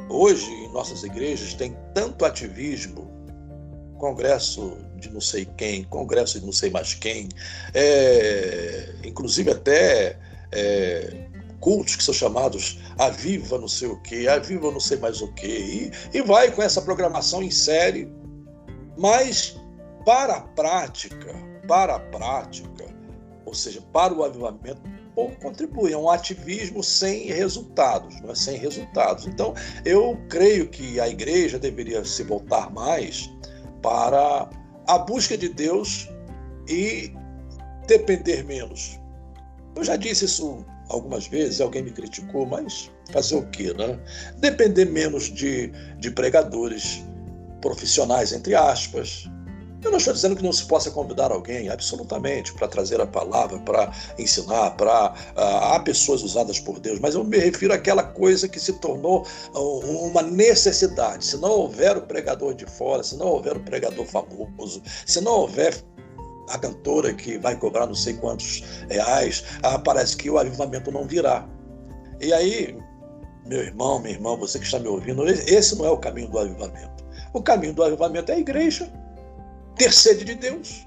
Hoje, em nossas igrejas, tem tanto ativismo, congresso de não sei quem, congresso de não sei mais quem, inclusive até cultos que são chamados Aviva não sei o quê, Aviva não sei mais o quê, e vai com essa programação em série, mas para a prática, ou seja, para o avivamento, pouco contribui. É um ativismo sem resultados, não é? Sem resultados. Então, eu creio que a igreja deveria se voltar mais para a busca de Deus e depender menos. Eu já disse isso algumas vezes, alguém me criticou, mas fazer o quê, né? Depender menos de pregadores profissionais, entre aspas. Eu não estou dizendo que não se possa convidar alguém, absolutamente, para trazer a palavra, para ensinar, há pessoas usadas por Deus, mas eu me refiro àquela coisa que se tornou uma necessidade. Se não houver o pregador de fora, se não houver o pregador famoso, se não houver a cantora que vai cobrar não sei quantos reais, parece que o avivamento não virá. E aí, meu irmão, minha irmã, você que está me ouvindo, esse não é o caminho do avivamento. O caminho do avivamento é a igreja ter sede de Deus,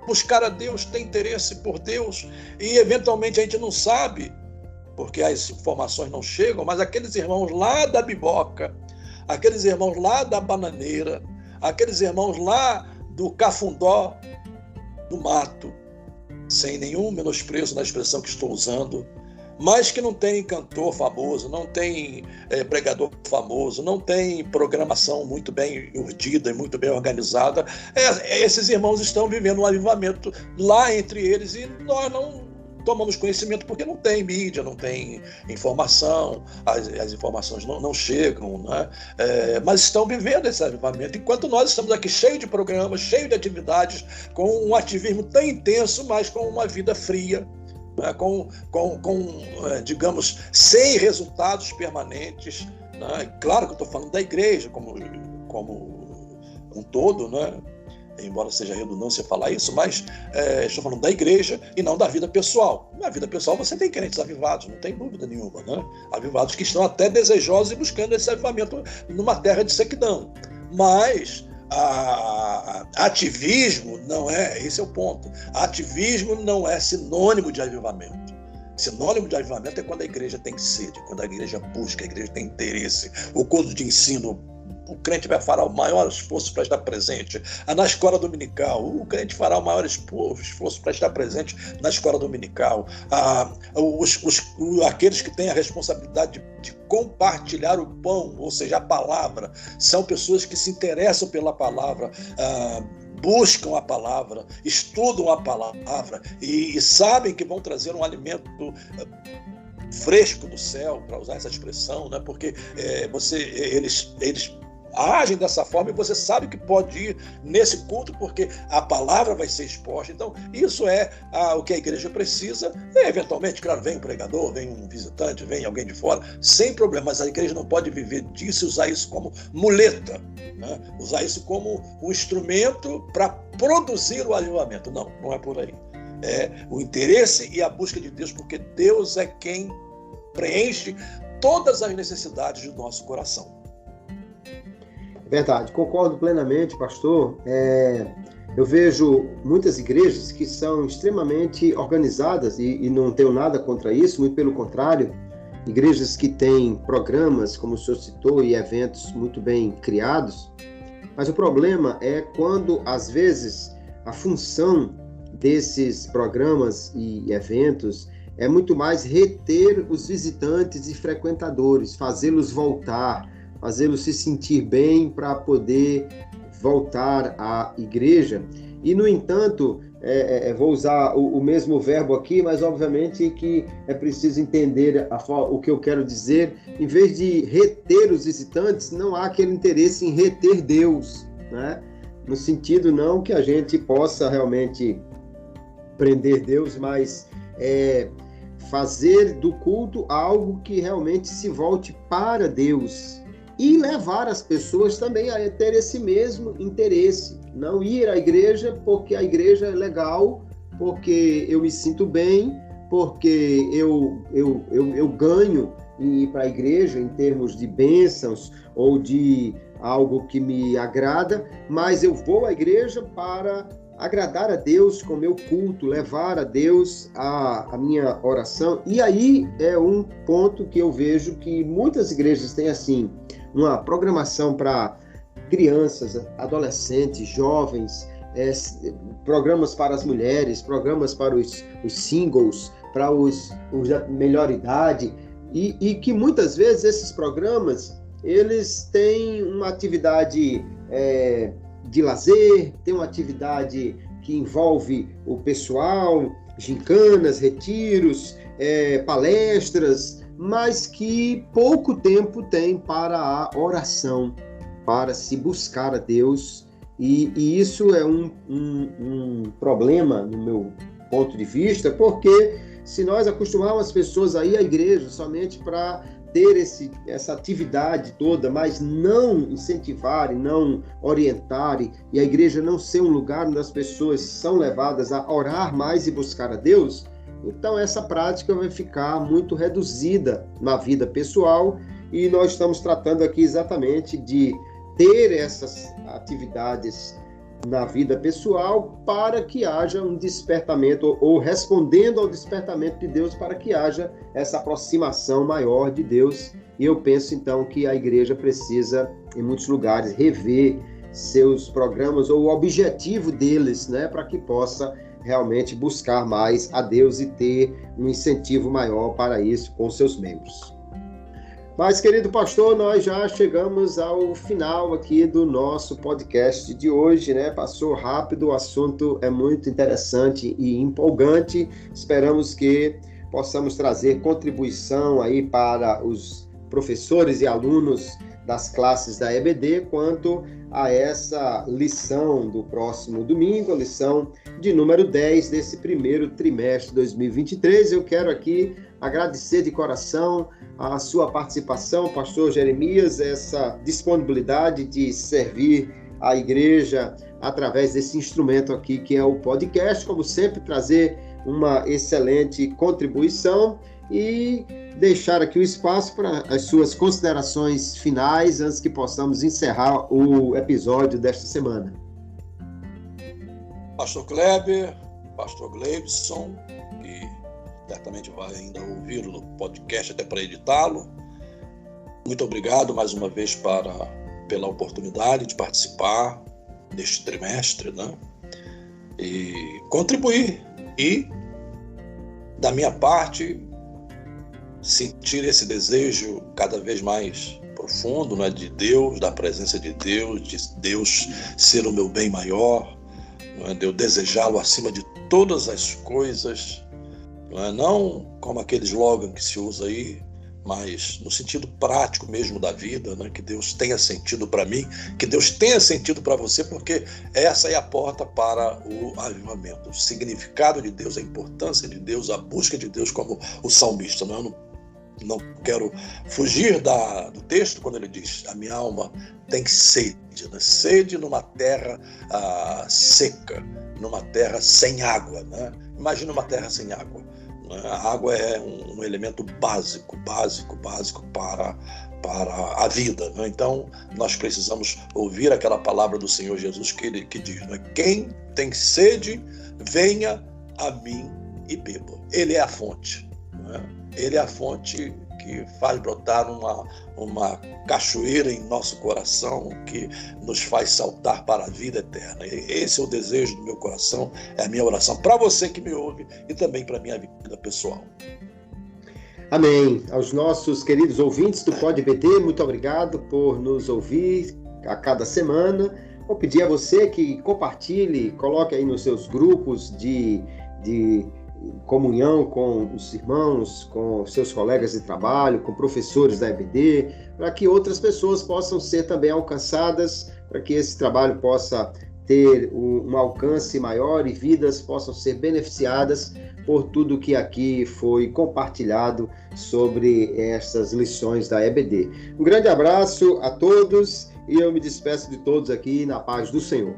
buscar a Deus, tem interesse por Deus, e eventualmente a gente não sabe, porque as informações não chegam, mas aqueles irmãos lá da Biboca, aqueles irmãos lá da Bananeira, aqueles irmãos lá do Cafundó, do mato, sem nenhum menosprezo na expressão que estou usando, mas que não tem cantor famoso, não tem pregador famoso, não tem programação muito bem urdida e muito bem organizada. Esses irmãos estão vivendo um avivamento lá entre eles e nós não tomamos conhecimento porque não tem mídia, não tem informação, as informações não chegam, né? Mas estão vivendo esse avivamento, enquanto nós estamos aqui cheios de programas, cheios de atividades, com um ativismo tão intenso, mas com uma vida fria, né? Digamos, sem resultados permanentes, né? Claro que eu estou falando da igreja como um todo, né? Embora seja redundância falar isso, mas estou falando da igreja e não da vida pessoal. Na vida pessoal você tem crentes avivados, não tem dúvida nenhuma, né? Avivados que estão até desejosos e buscando esse avivamento numa terra de sequidão. Mas ativismo não é, esse é o ponto. Ativismo não é sinônimo de avivamento. Sinônimo de avivamento é quando a igreja tem sede, quando a igreja busca, a igreja tem interesse. O culto de ensino, o crente vai fará o maior esforço para estar presente. Na escola dominical, o crente fará o maior esforço para estar presente na escola dominical. Aqueles que têm a responsabilidade de compartilhar o pão, ou seja, a palavra, são pessoas que se interessam pela palavra, buscam a palavra, estudam a palavra e sabem que vão trazer um alimento fresco do céu, para usar essa expressão, né? Porque eles agem dessa forma e você sabe que pode ir nesse culto porque a palavra vai ser exposta. Então, isso é o que a igreja precisa. E, eventualmente, claro, vem um pregador, vem um visitante, vem alguém de fora, sem problema, mas a igreja não pode viver disso e usar isso como muleta, né? Usar isso como um instrumento para produzir o avivamento. Não, não é por aí. É o interesse e a busca de Deus, porque Deus é quem preenche todas as necessidades do nosso coração. Verdade, concordo plenamente, pastor. Eu vejo muitas igrejas que são extremamente organizadas e não tenho nada contra isso, muito pelo contrário. Igrejas que têm programas, como o senhor citou, e eventos muito bem criados. Mas o problema é quando, às vezes, a função desses programas e eventos é muito mais reter os visitantes e frequentadores, fazê-los voltar, fazê-los se sentir bem para poder voltar à igreja. E, no entanto, vou usar o mesmo verbo aqui, mas obviamente que é preciso entender o que eu quero dizer. Em vez de reter os visitantes, não há aquele interesse em reter Deus, né? No sentido não que a gente possa realmente prender Deus, mas fazer do culto algo que realmente se volte para Deus. E levar as pessoas também a ter esse mesmo interesse. Não ir à igreja porque a igreja é legal, porque eu me sinto bem, porque eu ganho em ir para a igreja em termos de bênçãos ou de algo que me agrada, mas eu vou à igreja para agradar a Deus com o meu culto, levar a Deus a minha oração. E aí é um ponto que eu vejo que muitas igrejas têm assim, uma programação para crianças, adolescentes, jovens, programas para as mulheres, programas para os singles, para os da melhor idade, e que muitas vezes esses programas, eles têm uma atividade de lazer, tem uma atividade que envolve o pessoal, gincanas, retiros, palestras, mas que pouco tempo tem para a oração, para se buscar a Deus, e isso é um problema no meu ponto de vista, porque se nós acostumarmos as pessoas a ir à igreja somente para ter essa atividade toda, mas não incentivarem, não orientarem, e a igreja não ser um lugar onde as pessoas são levadas a orar mais e buscar a Deus, então essa prática vai ficar muito reduzida na vida pessoal, e nós estamos tratando aqui exatamente de ter essas atividades na vida pessoal para que haja um despertamento, ou respondendo ao despertamento de Deus, para que haja essa aproximação maior de Deus. E eu penso, então, que a igreja precisa, em muitos lugares, rever seus programas ou o objetivo deles, né, para que possa realmente buscar mais a Deus e ter um incentivo maior para isso com seus membros. Mas, querido pastor, nós já chegamos ao final aqui do nosso podcast de hoje, né? Passou rápido, o assunto é muito interessante e empolgante. Esperamos que possamos trazer contribuição aí para os professores e alunos das classes da EBD quanto a essa lição do próximo domingo, a lição de número 10 desse primeiro trimestre de 2023. Eu quero aqui agradecer de coração a sua participação, pastor Jeremias, essa disponibilidade de servir a igreja através desse instrumento aqui que é o podcast, como sempre, trazer uma excelente contribuição e deixar aqui o espaço para as suas considerações finais antes que possamos encerrar o episódio desta semana. Pastor Kleber, pastor Gleibson, que certamente vai ainda ouvir o podcast até para editá-lo. Muito obrigado mais uma vez pela oportunidade de participar neste trimestre, né? E contribuir. E, da minha parte, sentir esse desejo cada vez mais profundo, né, de Deus, da presença de Deus ser o meu bem maior, né, de eu desejá-lo acima de todas as coisas, não como aquele slogan que se usa aí, mas no sentido prático mesmo da vida, né, que Deus tenha sentido para mim, que Deus tenha sentido para você, porque essa é a porta para o avivamento. O significado de Deus, a importância de Deus, a busca de Deus, como o salmista. Eu não quero fugir do texto quando ele diz: a minha alma tem sede, né? Sede numa terra seca, numa terra sem água, né? Imagina uma terra sem água. A água é um elemento básico para a vida, né? Então, nós precisamos ouvir aquela palavra do Senhor Jesus que diz, né? Quem tem sede, venha a mim e beba. Ele é a fonte, né? Ele é a fonte que faz brotar uma cachoeira em nosso coração, que nos faz saltar para a vida eterna. Esse é o desejo do meu coração, é a minha oração para você que me ouve e também para a minha vida pessoal. Amém. Aos nossos queridos ouvintes do Pod EBD, muito obrigado por nos ouvir a cada semana. Vou pedir a você que compartilhe, coloque aí nos seus grupos de comunhão com os irmãos, com seus colegas de trabalho, com professores da EBD, para que outras pessoas possam ser também alcançadas, para que esse trabalho possa ter um alcance maior e vidas possam ser beneficiadas por tudo que aqui foi compartilhado sobre essas lições da EBD. Um grande abraço a todos e eu me despeço de todos aqui na paz do Senhor.